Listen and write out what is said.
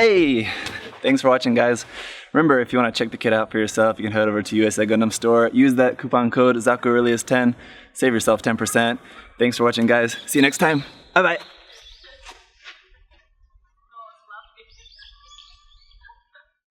Hey! Thanks for watching, guys. Remember, if you want to check the kit out for yourself, you can head over to USA Gundam store. Use that coupon code ZakuAurelius10. Save yourself 10%. Thanks for watching, guys. See you next time. Bye-bye.